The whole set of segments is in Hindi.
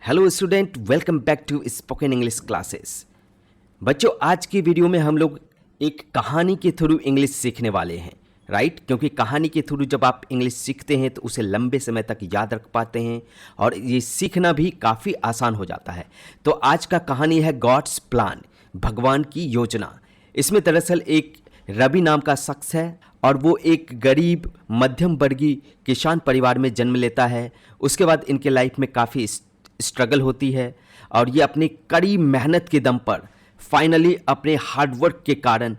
Hello student, welcome back to spoken English classes. बच्चों, आज की वीडियो में हम लोग एक कहानी के थ्रू इंग्लिश सीखने वाले हैं, राइट? क्योंकि कहानी के थ्रू जब आप इंग्लिश सीखते हैं तो उसे लंबे समय तक याद रख पाते हैं और ये सीखना भी काफ़ी आसान हो जाता है। तो आज का कहानी है गॉड्स प्लान, भगवान की योजना। इसमें दरअसल एक रवि नाम का शख्स है और वो एक गरीब मध्यम वर्गीय किसान परिवार में जन्म लेता है। उसके बाद इनके लाइफ में काफ़ी स्ट्रगल होती है और ये अपनी कड़ी मेहनत के दम पर फाइनली अपने हार्डवर्क के कारण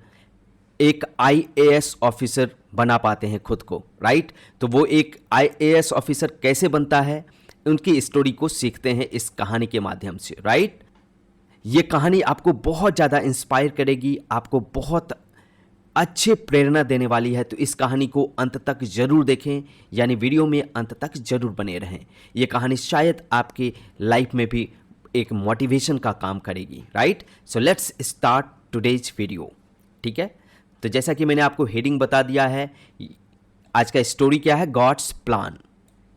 एक आईएएस ऑफिसर बना पाते हैं खुद को, राइट? तो वो एक आईएएस ऑफिसर कैसे बनता है, उनकी स्टोरी को सीखते हैं इस कहानी के माध्यम से, राइट? ये कहानी आपको बहुत ज़्यादा इंस्पायर करेगी, आपको बहुत अच्छे प्रेरणा देने वाली है। तो इस कहानी को अंत तक जरूर देखें, यानी वीडियो में अंत तक जरूर बने रहें। ये कहानी शायद आपके लाइफ में भी एक मोटिवेशन का काम करेगी, right? So let's start today's video, ठीक है? तो जैसा कि मैंने आपको हेडिंग बता दिया है, आज का स्टोरी क्या है? गॉड्स प्लान,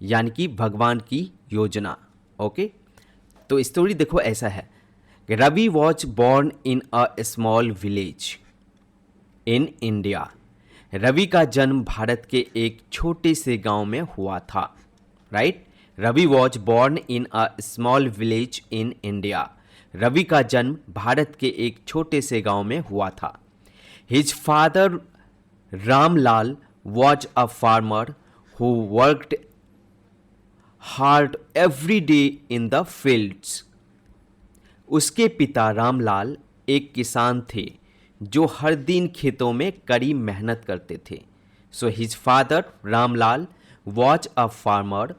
यानी कि भगवान की योजना। ओके, तो स्टोरी देखो ऐसा है। Ravi was born in a small village in India. Ravi का जन्म भारत के एक छोटे से गांव में हुआ था, right? Ravi was born in a small village in India. Ravi का जन्म भारत के एक छोटे से गांव में हुआ था। His father Ramlal was a farmer who worked hard every day in the fields. उसके पिता रामलाल एक किसान थे जो हर दिन खेतों में कड़ी मेहनत करते थे। So his father Ramlal was a farmer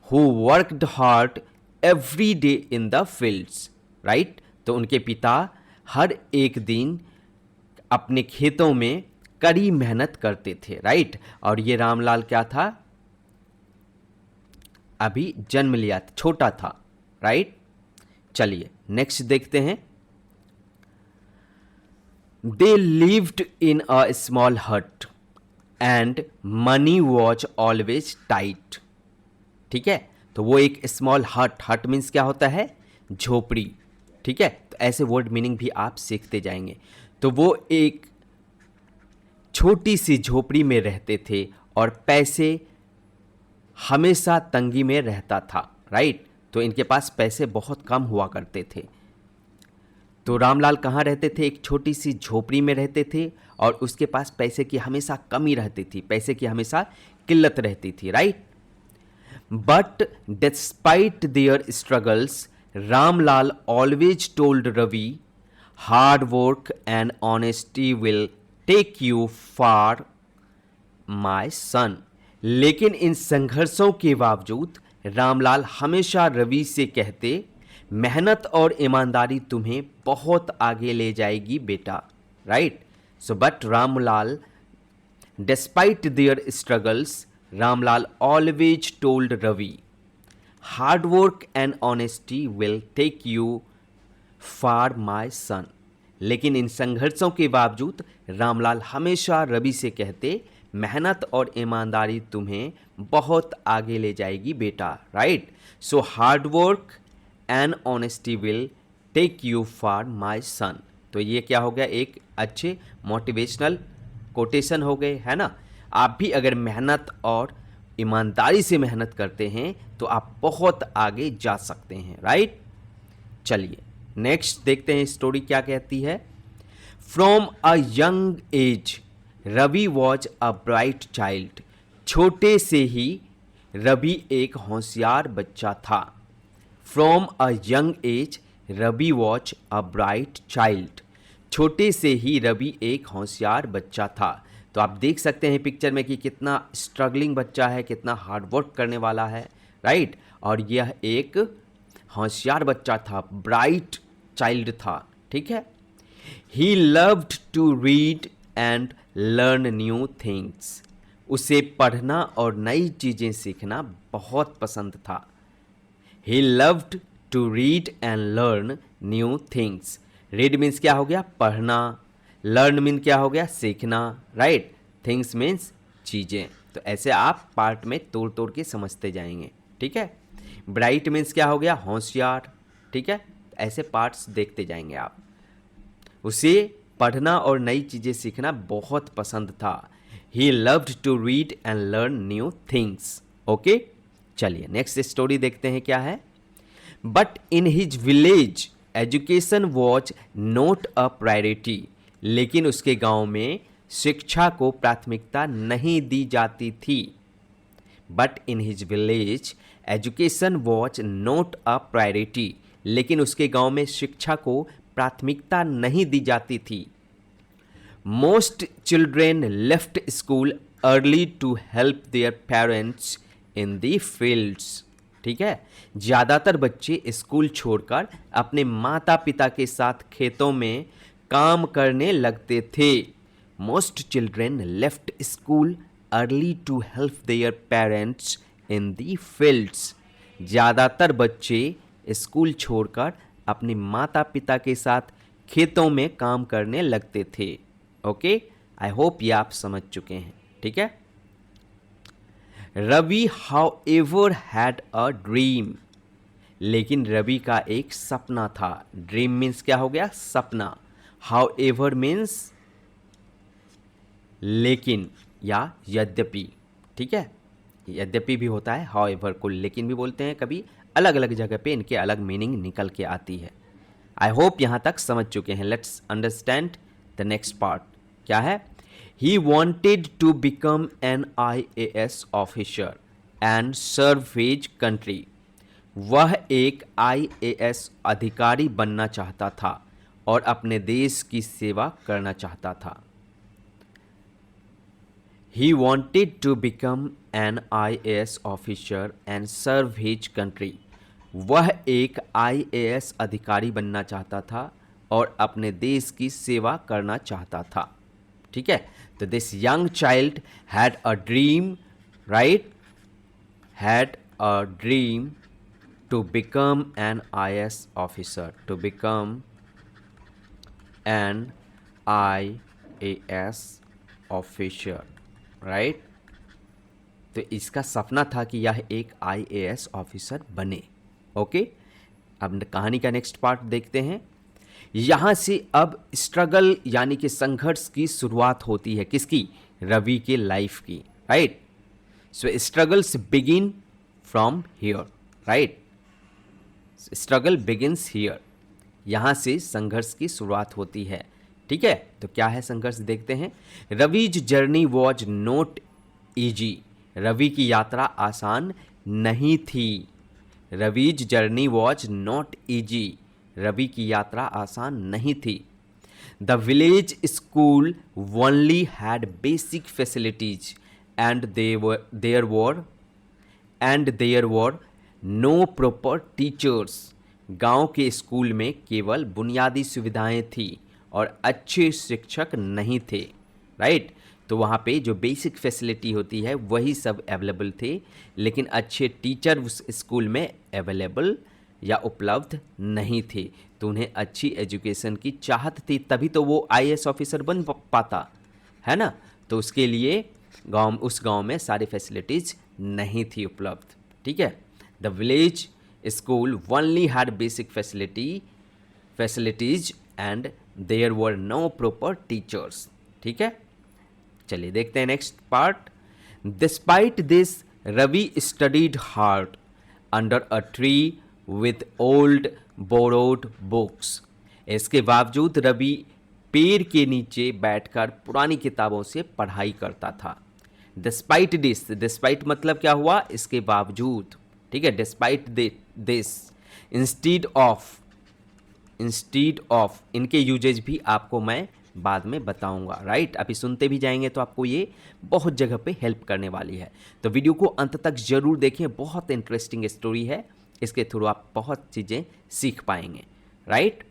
who worked hard every day in the fields, right? तो उनके पिता हर एक दिन अपने खेतों में कड़ी मेहनत करते थे, राइट? और ये रामलाल क्या था? अभी जन्म लिया था, छोटा था, राइट? चलिए नेक्स्ट देखते हैं। They lived in a small hut and money was always tight. ठीक है, तो वो एक स्मॉल हट मीन्स क्या होता है? झोपड़ी, ठीक है? तो ऐसे वर्ड मीनिंग भी आप सीखते जाएंगे। तो वो एक छोटी सी झोपड़ी में रहते थे और पैसे हमेशा तंगी में रहता था, राइट? तो इनके पास पैसे बहुत कम हुआ करते थे। तो रामलाल कहाँ रहते थे? एक छोटी सी झोपड़ी में रहते थे और उसके पास पैसे की हमेशा कमी रहती थी, पैसे की हमेशा किल्लत रहती थी, right? But despite their struggles Ramlal always told Ravi, hard work and honesty will take you far my son. लेकिन इन संघर्षों के बावजूद रामलाल हमेशा रवि से कहते, मेहनत और ईमानदारी तुम्हें बहुत आगे ले जाएगी बेटा, right? So but Ramlal despite their struggles Ramlal always told Ravi, hard work and honesty will take you far my son. लेकिन इन संघर्षों के बावजूद रामलाल हमेशा रवि से कहते, मेहनत और ईमानदारी तुम्हें बहुत आगे ले जाएगी बेटा, right? So hard work and honesty will take you far my son. तो ये क्या हो गया? एक अच्छे मोटिवेशनल कोटेशन हो गए, है ना? आप भी अगर मेहनत और ईमानदारी से मेहनत करते हैं तो आप बहुत आगे जा सकते हैं, राइट? चलिए नेक्स्ट देखते हैं स्टोरी क्या कहती है। From a young age Ravi was a bright child. छोटे से ही रवि एक होशियार बच्चा था। From a young age Ravi was a bright child. छोटे से ही रवि एक होशियार बच्चा था। तो आप देख सकते हैं पिक्चर में कि कितना स्ट्रगलिंग बच्चा है, कितना हार्ड वर्क करने वाला है, राइट? और यह एक होशियार बच्चा था, ब्राइट चाइल्ड था, ठीक है? He loved to read and learn new things. उसे पढ़ना और नई चीज़ें सीखना बहुत पसंद था। He loved to read and learn new things. Read means क्या हो गया? पढ़ना। Learn means क्या हो गया? सीखना, right? Things means चीज़ें। तो ऐसे आप पार्ट में तोड़ तोड़ के समझते जाएंगे, ठीक है? ब्राइट मीन्स क्या हो गया, होशियार, ठीक है। ऐसे पार्ट्स देखते जाएंगे आप। उसे पढ़ना और नई चीज़ें सीखना बहुत पसंद था। He loved to read and learn new things. Okay, चलिए नेक्स्ट स्टोरी देखते हैं क्या है। But in his village education was not a priority. लेकिन उसके गांव में शिक्षा को प्राथमिकता नहीं दी जाती थी। But in his village education was not a priority. लेकिन उसके गांव में शिक्षा को प्राथमिकता नहीं दी जाती थी। Most children left school early to help their parents in the fields. ठीक है, ज़्यादातर बच्चे स्कूल छोड़कर अपने माता पिता के साथ खेतों में काम करने लगते थे। Most children left school early to help their parents in the fields. ज़्यादातर बच्चे स्कूल छोड़कर अपने माता पिता के साथ खेतों में काम करने लगते थे। ओके, आई होप ये आप समझ चुके हैं, ठीक है। Ravi however had a dream. लेकिन रवि का एक सपना था। ड्रीम मीन्स क्या हो गया, सपना। हाउ एवर मीन्स लेकिन या यद्यपि, ठीक है। यद्यपि भी होता है, हाउ एवर को लेकिन भी बोलते हैं। कभी अलग अलग जगह पे इनके अलग मीनिंग निकल के आती है। आई होप यहां तक समझ चुके हैं। Let's understand the next part. क्या है, he wanted to become an IAS officer and serve his country. वह एक IAS अधिकारी बनना चाहता था और अपने देश की सेवा करना चाहता था। He wanted to become an IAS officer and serve his country. वह एक IAS अधिकारी बनना चाहता था और अपने देश की सेवा करना चाहता था। ठीक है, तो this young child had a dream, right, had a dream to become an IAS officer, to become an IAS officer, right. तो इसका सपना था कि यह एक IAS ऑफिसर बने। ओके, अब कहानी का नेक्स्ट पार्ट देखते हैं। यहाँ से अब स्ट्रगल यानी कि संघर्ष की शुरुआत होती है। किसकी, रवि के लाइफ की, right. So struggles begin from here, right. Struggle begins here, यहाँ से संघर्ष की शुरुआत होती है। ठीक है, तो क्या है संघर्ष देखते हैं। Ravi's journey was not easy. Ravi की यात्रा आसान नहीं थी। Ravi's journey was not easy. Ravi की यात्रा आसान नहीं थी। The village school only had basic facilities and there were no proper teachers. गांव के स्कूल में केवल बुनियादी सुविधाएं थी और अच्छे शिक्षक नहीं थे, राइट। तो वहाँ पे जो बेसिक फैसिलिटी होती है वही सब अवेलेबल थे, लेकिन अच्छे टीचर उस स्कूल में अवेलेबल या उपलब्ध नहीं थे। तो उन्हें अच्छी एजुकेशन की चाहत थी, तभी तो वो IAS ऑफिसर बन पाता है ना। तो उसके लिए उस गांव में सारी फैसिलिटीज़ नहीं थी उपलब्ध। ठीक है, the village school only had basic facilities and there were no proper teachers. ठीक है, चलिए देखते हैं next part. Despite this Ravi studied hard under a tree with old borrowed books. इसके बावजूद रवि पेड़ के नीचे बैठकर पुरानी किताबों से पढ़ाई करता था। डिस्पाइट दिस, डिस्पाइट मतलब क्या हुआ, इसके बावजूद, ठीक है। डिस्पाइट दिस, इंस्टीड ऑफ, इनके यूजेज भी आपको मैं बाद में बताऊंगा, राइट। अभी सुनते भी जाएंगे तो आपको ये बहुत जगह पे हेल्प करने वाली है। तो वीडियो को अंत तक जरूर देखें, बहुत इंटरेस्टिंग स्टोरी है। इसके थ्रू आप बहुत चीज़ें सीख पाएंगे, राइट।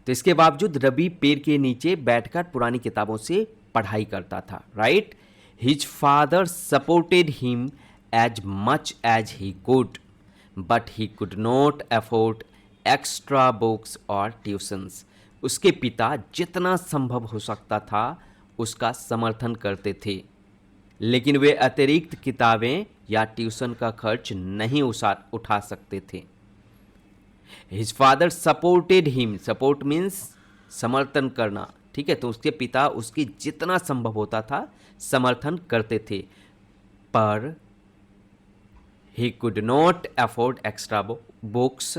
तो इसके बावजूद रवि पेड़ के नीचे बैठकर पुरानी किताबों से पढ़ाई करता था, right. His father supported him as much as he could, but he could not afford extra books और ट्यूशंस। उसके पिता जितना संभव हो सकता था उसका समर्थन करते थे, लेकिन वे अतिरिक्त किताबें या ट्यूशन का खर्च नहीं उठा सकते थे। His father supported him, support means समर्थन करना, ठीक है। तो उसके पिता उसकी जितना संभव होता था समर्थन करते थे, पर he could not afford extra books,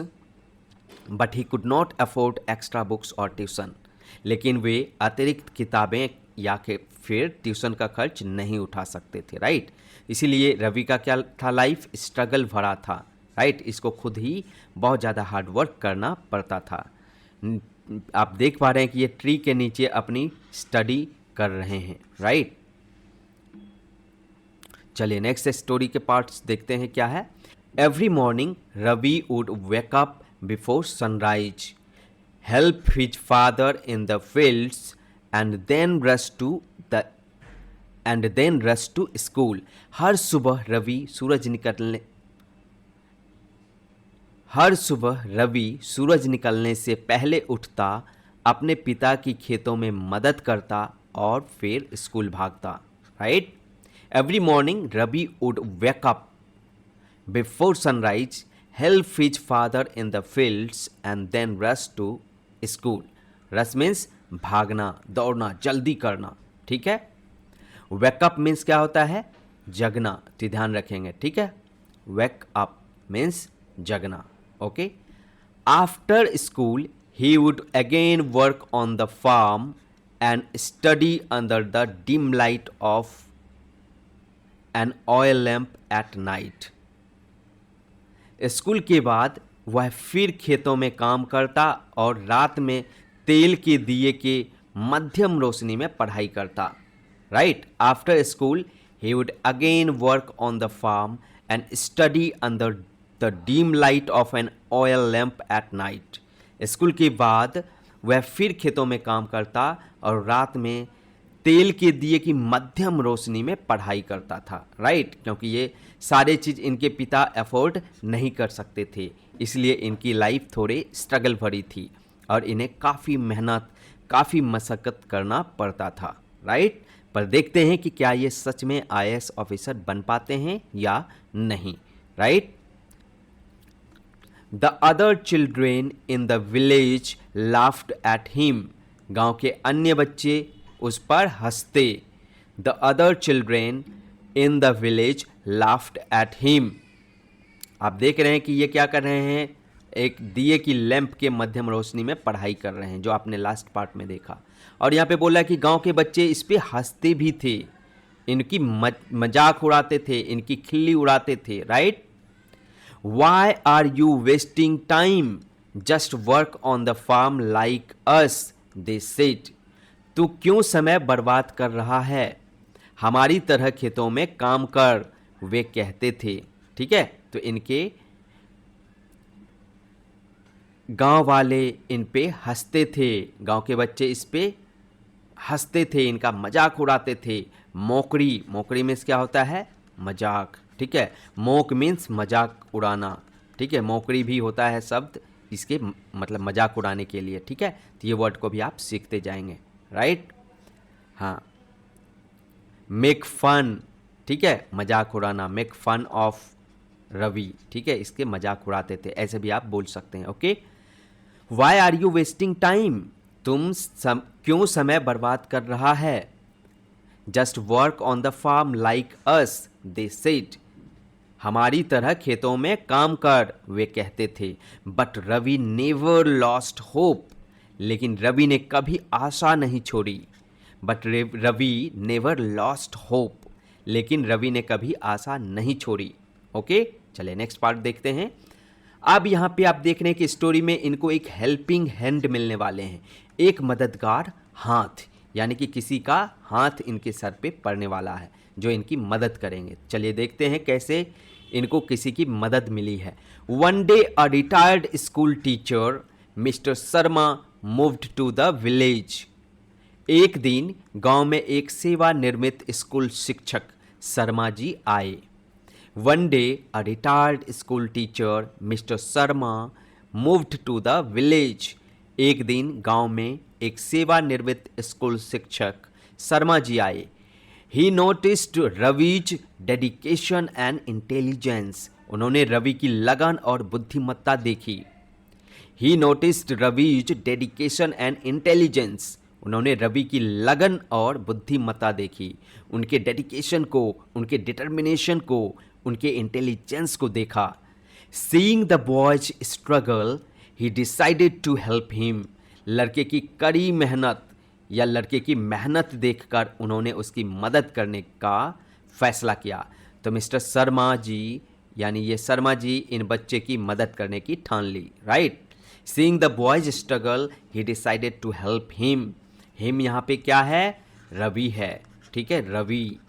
but he could not afford extra books or tuition, लेकिन वे अतिरिक्त किताबें या फिर ट्यूशन का खर्च नहीं उठा सकते थे, राइट। इसीलिए रवि का क्या था, लाइफ स्ट्रगल भरा था, राइट। इसको खुद ही बहुत ज़्यादा हार्ड वर्क करना पड़ता था। आप देख पा रहे हैं कि ये ट्री के नीचे अपनी स्टडी कर रहे हैं, राइट। चलिए नेक्स्ट स्टोरी के पार्ट्स देखते हैं क्या है। Every morning Ravi would wake up before sunrise, help his father in the fields and then rush to school. हर सुबह रवि सूरज निकलने से पहले उठता, अपने पिता की खेतों में मदद करता और फिर स्कूल भागता, right. Every morning, Ravi would wake up before sunrise, help his father in the fields, and then rush to school. Rush means भागना, दौड़ना, जल्दी करना, ठीक है। Wake up means क्या होता है, जगना, तो ध्यान रखेंगे, ठीक है। Wake up means जगना, okay. After school, he would again work on the farm and study under the dim light of an oil lamp at night. School के बाद वह फिर खेतों में काम करता और रात में तेल के दिए के मध्यम रोशनी में पढ़ाई करता, right. After school he would again work on the farm and study under the dim light of an oil lamp at night. School के बाद वह फिर खेतों में काम करता और रात में तेल के दिए की मध्यम रोशनी में पढ़ाई करता था, राइट। क्योंकि ये सारे चीज़ इनके पिता अफोर्ड नहीं कर सकते थे, इसलिए इनकी लाइफ थोड़े स्ट्रगल भरी थी और इन्हें काफ़ी मेहनत, काफ़ी मशक्क़त करना पड़ता था, राइट। पर देखते हैं कि क्या ये सच में आईएएस ऑफिसर बन पाते हैं या नहीं, right. The other children in the village laughed at him, गांव के अन्य बच्चे उस पर हंसते। The other children in the village laughed at him. आप देख रहे हैं कि ये क्या कर रहे हैं, एक दिए की लैंप के मध्यम रोशनी में पढ़ाई कर रहे हैं, जो आपने लास्ट पार्ट में देखा। और यहाँ पे बोला कि गांव के बच्चे इस पे हंसते भी थे, इनकी मजाक उड़ाते थे, इनकी खिल्ली उड़ाते थे, right. Why are you wasting time, just work on the farm like us, they said. तू क्यों समय बर्बाद कर रहा है, हमारी तरह खेतों में काम कर, वे कहते थे, ठीक है। तो इनके गांव वाले इन पे हंसते थे, गांव के बच्चे इस पे हंसते थे, इनका मजाक उड़ाते थे। मोकरी मीन्स क्या होता है, मजाक, ठीक है। मोक मीन्स मजाक उड़ाना, ठीक है। मोकरी भी होता है शब्द इसके मतलब मजाक उड़ाने के लिए, ठीक है। तो ये वर्ड को भी आप सीखते जाएंगे, राइट। हाँ, मेक फन, ठीक है, मजाक उड़ाना, मेक फन ऑफ रवि, ठीक है, इसके मजाक उड़ाते थे, ऐसे भी आप बोल सकते हैं, okay. Why are you wasting time, तुम क्यों समय बर्बाद कर रहा है। Just work on the farm like us, they said, हमारी तरह खेतों में काम कर, वे कहते थे। But Ravi never lost hope, लेकिन रवि ने कभी आशा नहीं छोड़ी। But Ravi never lost hope, लेकिन रवि ने कभी आशा नहीं छोड़ी, ओके। चलिए नेक्स्ट पार्ट देखते हैं। अब यहाँ पे आप देख रहे हैं कि स्टोरी में इनको एक हेल्पिंग हैंड मिलने वाले हैं, एक मददगार हाथ, यानी कि किसी का हाथ इनके सर पे पड़ने वाला है जो इनकी मदद करेंगे। चलिए देखते हैं कैसे इनको किसी की मदद मिली है। One day a retired school teacher mister Sharma moved to the village. एक दिन गांव में एक सेवानिवृत्त स्कूल शिक्षक शर्मा जी आए। One day a retired school teacher mister Sharma moved to the village. एक दिन गांव में एक सेवानिवृत्त स्कूल शिक्षक शर्मा जी आए। ही noticed Ravi's dedication and intelligence, उन्होंने रवि की लगन और बुद्धिमत्ता देखी। ही noticed Ravi's dedication and intelligence, उन्होंने रवि की लगन और बुद्धिमत्ता देखी, उनके डेडिकेशन को, उनके डिटर्मिनेशन को, उनके इंटेलिजेंस को देखा। Seeing the boy's struggle he decided to help him, लड़के की कड़ी मेहनत या लड़के की मेहनत देखकर उन्होंने उसकी मदद करने का फैसला किया। तो मिस्टर शर्मा जी, यानी ये शर्मा जी इन बच्चे की मदद करने की ठान ली, right. Seeing the boy's struggle he decided to help him, him यहाँ पे क्या है, रवि है, ठीक है, रवि।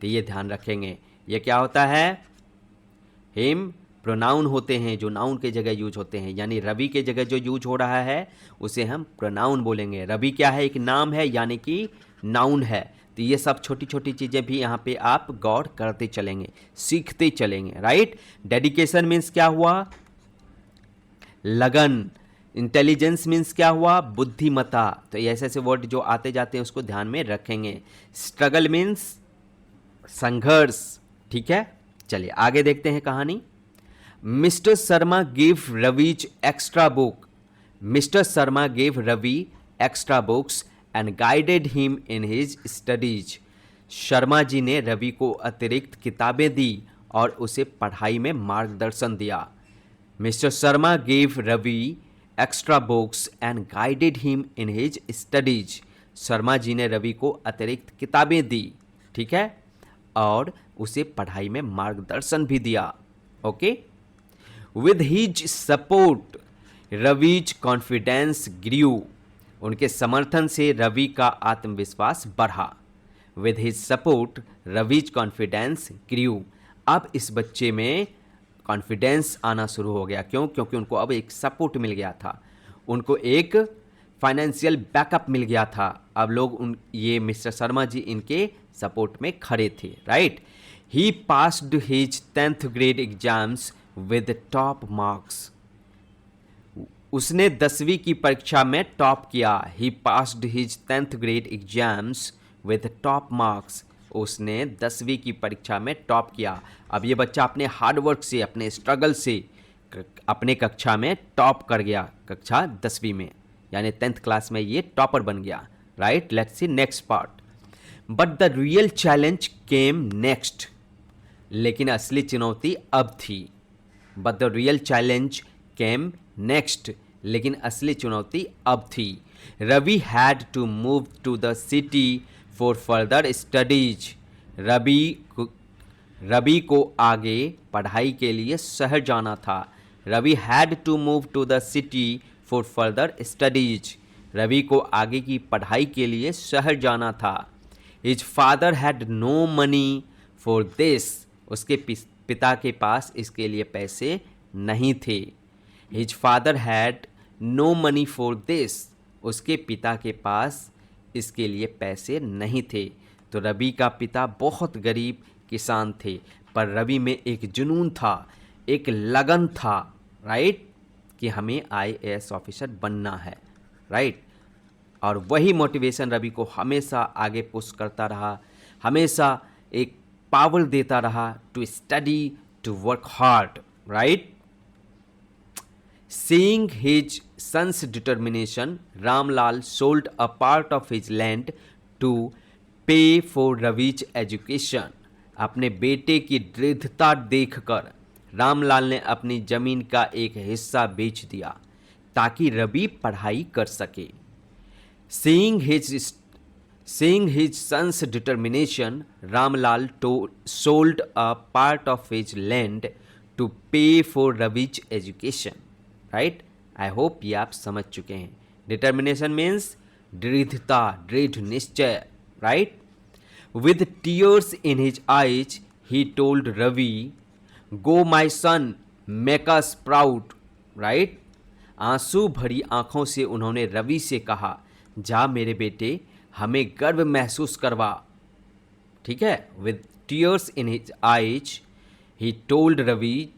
तो ये ध्यान रखेंगे, ये क्या होता है, हिम प्रोनाउन होते हैं जो नाउन के जगह यूज होते हैं, यानी रवि के जगह जो यूज हो रहा है उसे हम प्रोनाउन बोलेंगे। रवि क्या है, एक नाम है यानी कि नाउन है। तो ये सब छोटी छोटी चीज़ें भी यहाँ पे आप गौर करते चलेंगे, सीखते चलेंगे, राइट। डेडिकेशन मीन्स क्या हुआ, लगन। इंटेलिजेंस मीन्स क्या हुआ, बुद्धिमत्ता। तो ऐसे ऐसे वर्ड जो आते जाते हैं उसको ध्यान में रखेंगे। स्ट्रगल मीन्स संघर्ष, ठीक है। चलिए आगे देखते हैं कहानी। Mister Sharma give Ravi's extra book, mister Sharma give Ravi extra books and guided him in his studies, Sharma ji ने रवि को अतिरिक्त किताबें दी और उसे पढ़ाई में मार्गदर्शन दिया। Mister Sharma give Ravi extra books and guided him in his studies, Sharma ji ने रवि को अतिरिक्त किताबें दी, ठीक है, और उसे पढ़ाई में मार्गदर्शन भी दिया। Okay. With his support Ravi's confidence grew, उनके समर्थन से रवि का आत्मविश्वास बढ़ा। With his support Ravi's confidence grew, अब इस बच्चे में कॉन्फिडेंस आना शुरू हो गया। क्यों? क्योंकि उनको अब एक सपोर्ट मिल गया था, उनको एक फाइनेंशियल बैकअप मिल गया था। अब लोग ये मिस्टर शर्मा जी इनके सपोर्ट में खड़े थे, right. He passed his 10th grade exams with top marks, उसने 10वीं की परीक्षा में टॉप किया। He passed his 10th grade exams with top marks, उसने 10वीं की परीक्षा में टॉप किया। अब ये बच्चा अपने हार्डवर्क से, अपने स्ट्रगल से अपने कक्षा में टॉप कर गया, कक्षा 10वीं में, यानी 10th क्लास में ये टॉपर बन गया, right. Let's see next part. But the real challenge came next, लेकिन असली चुनौती अब थी। But the real challenge came next, लेकिन असली चुनौती अब थी। Ravi had to move to the city for further studies, Ravi को आगे पढ़ाई के लिए शहर जाना था। Ravi had to move to the city for further studies, Ravi को आगे की पढ़ाई के लिए शहर जाना था। His father had no money for this, उसके पिता के पास इसके लिए पैसे नहीं थे। His father had no money for this, उसके पिता के पास इसके लिए पैसे नहीं थे। तो रवि का पिता बहुत गरीब किसान थे, पर रवि में एक जुनून था, एक लगन था, राइट, कि हमें IAS ऑफिसर बनना है, राइट। और वही मोटिवेशन रवि को हमेशा आगे पुश करता रहा, हमेशा एक पावर देता रहा to study, to work hard, right. Seeing his son's determination, Ramlal sold a part of his land to pay for Ravi's education. अपने बेटे की दृढ़ता देखकर रामलाल ने अपनी जमीन का एक हिस्सा बेच दिया ताकि रवि पढ़ाई कर सके। Seeing his son's determination, Ramlal sold a part of his land to pay for Ravi's education. Right, I hope ये आप समझ चुके हैं। डिटर्मिनेशन मीन्स दृढ़ता, दृढ़ निश्चय, right. With tears in his eyes he told Ravi, go my son make us proud, right. आंसू भरी आंखों से उन्होंने रवि से कहा, जा मेरे बेटे, हमें गर्व महसूस करवा, ठीक है। With tears in his eyes he told Ravi,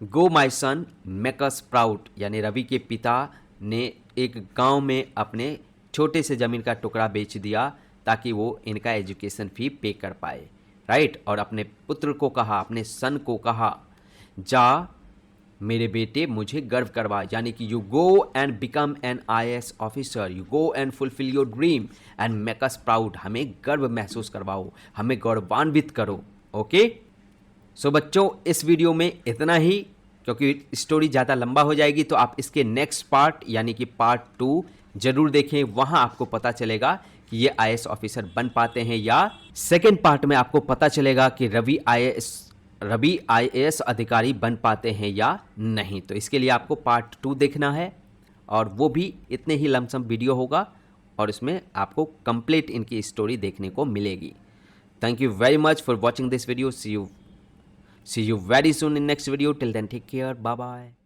go my son make us proud, यानी रवि के पिता ने एक गांव में अपने छोटे से ज़मीन का टुकड़ा बेच दिया ताकि वो इनका एजुकेशन फी पे कर पाए, राइट। और अपने पुत्र को कहा, अपने सन को कहा, जा मेरे बेटे मुझे गर्व करवा, यानी कि you go and become an IAS officer, you go and fulfil your dream and make us proud, हमें गर्व महसूस करवाओ, हमें गौरवान्वित करो। ओके, सो बच्चों इस वीडियो में इतना ही, क्योंकि स्टोरी ज़्यादा लंबा हो जाएगी, तो आप इसके नेक्स्ट पार्ट यानी कि पार्ट 2 जरूर देखें, वहाँ आपको पता चलेगा कि ये IAS ऑफिसर बन पाते हैं, या सेकेंड पार्ट में आपको पता चलेगा कि रवि IAS अधिकारी बन पाते हैं या नहीं। तो इसके लिए आपको पार्ट 2 देखना है, और वो भी इतने ही लमसम वीडियो होगा, और इसमें आपको कंप्लीट इनकी स्टोरी देखने को मिलेगी। Thank you very much for watching this video. See you very soon in next video. Till then, take care. Bye bye.